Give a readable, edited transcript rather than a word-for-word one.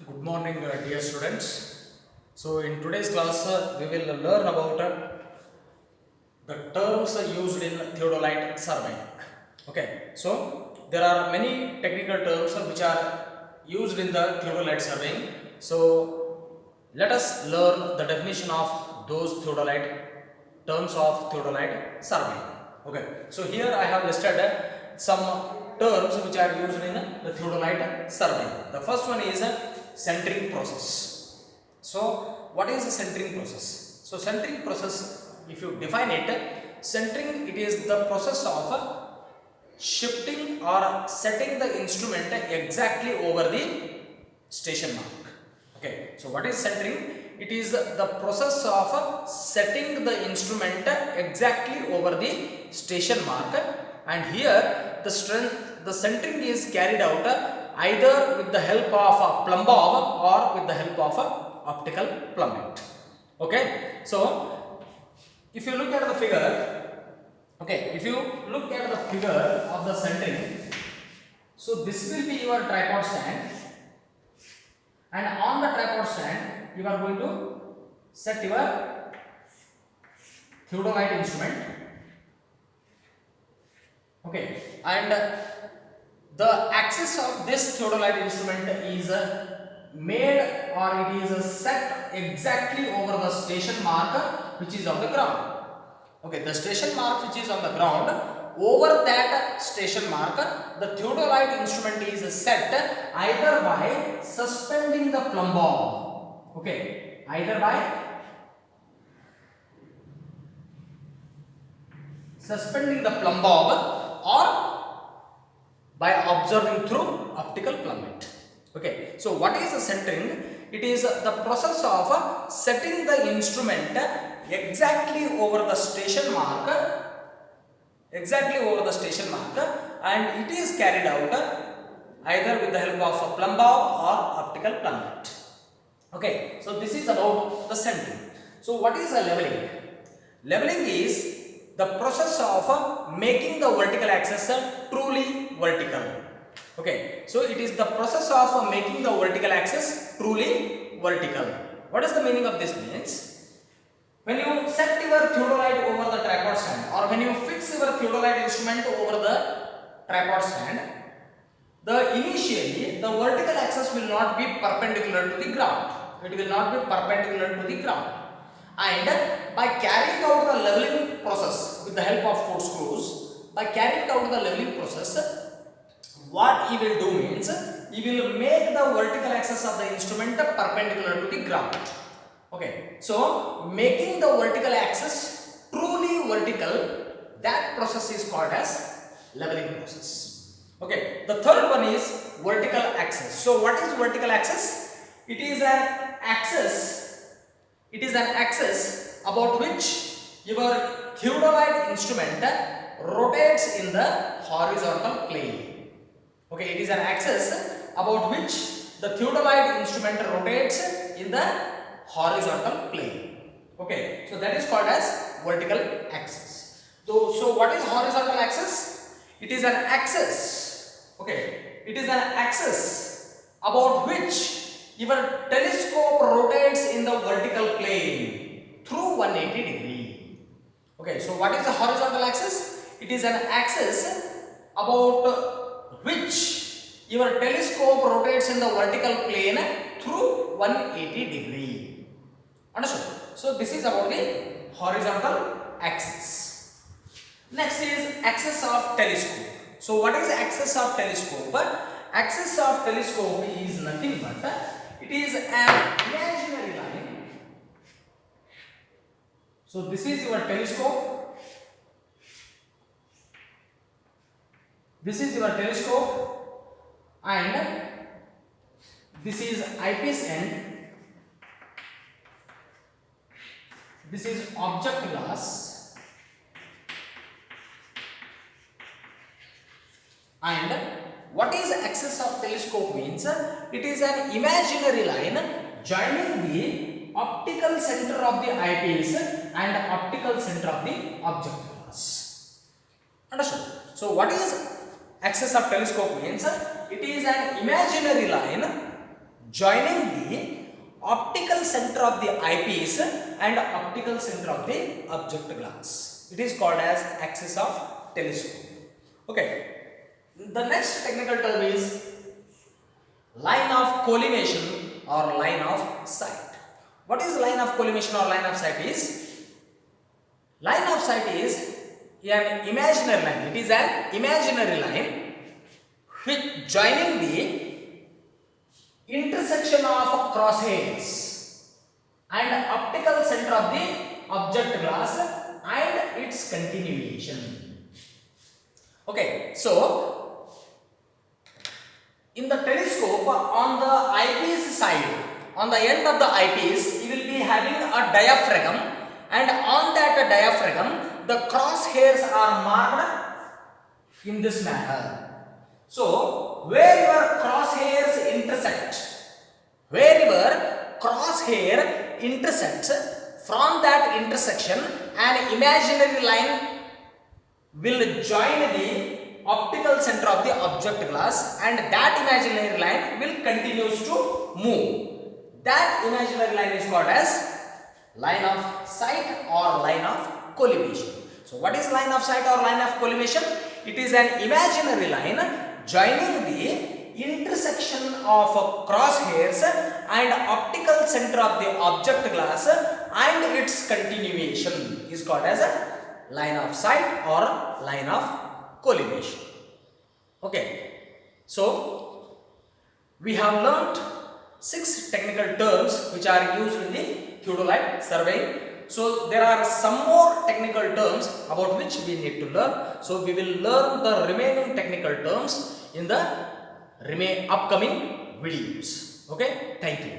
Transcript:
Good morning, dear students. So, in today's class, we will learn about the terms used in theodolite surveying. Okay, so there are many technical terms which are used in the theodolite surveying. So, let us learn the definition of those theodolite terms of theodolite surveying. Okay, so here I have listed some terms which are used in the theodolite surveying. The first one is centering process. So, what is the centering process? So, centering process, if you define it, centering it is the process of shifting or setting the instrument exactly over the station mark. Okay, so what is centering? It is the process of setting the instrument exactly over the station mark, and here the centering is carried out either with the help of a plumb bob or with the help of a optical plummet. Okay, so if you look at the figure, okay, if you look at the figure of the centering, so this will be your tripod stand, and on the tripod stand you are going to set your theodolite instrument. Okay, and the axis of this theodolite instrument is made, or it is set exactly over the station mark which is on the ground. Okay, the station mark which is on the ground, over that station mark the theodolite instrument is set either by suspending the plumb bob. Okay, either by suspending the plumb bob or by observing through optical plummet. Okay, so what is the centering? It is the process of setting the instrument exactly over the station mark, and it is carried out either with the help of a plumb bob or optical plummet. Okay, so this is about the centering. So what is the leveling? Leveling is the process of making the vertical axis truly vertical. Okay, so it is the process of making the vertical axis truly vertical. What is the meaning of this means? When you set your theodolite over the tripod stand, or when you fix your theodolite instrument over the tripod stand, initially the vertical axis will not be perpendicular to the ground. It will not be perpendicular to the ground. And by carrying out the leveling process with the help of foot screws, what he will do means he will make the vertical axis of the instrument perpendicular to the ground. Okay, so making the vertical axis truly vertical, that process is called as leveling process. Okay, the third one is vertical axis. So what is vertical axis? It is an axis about which your theodolite instrument rotates in the horizontal plane. Okay, it is an axis about which the theodolite instrument rotates in the horizontal plane. Okay, so that is called as vertical axis. So what is horizontal axis? It is an axis. Okay, it is an axis about which your telescope rotates in the vertical plane through 180 degree. Okay, so what is the horizontal axis? It is an axis about which your telescope rotates in the vertical plane through 180 degree. Understood? So this is about the horizontal axis. Next is axis of telescope. So what is axis of telescope? Axis of telescope is nothing but it is an imaginary line. So this is your telescope. This is your telescope, and this is eyepiece end. This is object glass, and what is axis of telescope means? It is an imaginary line joining the optical center of the eyepiece and optical center of the object glass. Understood? So what is axis of telescope means? It is an imaginary line joining the optical center of the eyepiece and optical center of the object glass. It is called as axis of telescope. Okay. The next technical term is line of collimation or line of sight. What is line of collimation or line of sight is? Line of sight is an imaginary line. It is an imaginary line which joining the intersection of crosshairs and optical center of the object glass and its continuation. Okay, so in the telescope, on the eyepiece side, on the end of the eyepiece, you will be having a diaphragm, and on that diaphragm, the crosshairs are marked in this manner. So, wherever crosshairs intersect, from that intersection, an imaginary line will join the optical center of the object glass, and that imaginary line will continues to move. That imaginary line is called as line of sight or line of collimation. So what is line of sight or line of collimation? It is an imaginary line joining the intersection of crosshairs and optical center of the object glass and its continuation is called as a line of sight or line of collimation. Okay, so we have learnt 6 technical terms which are used in the theodolite surveying. So there are some more technical terms about which we need to learn. So we will learn the remaining technical terms in the upcoming videos. Okay, thank you.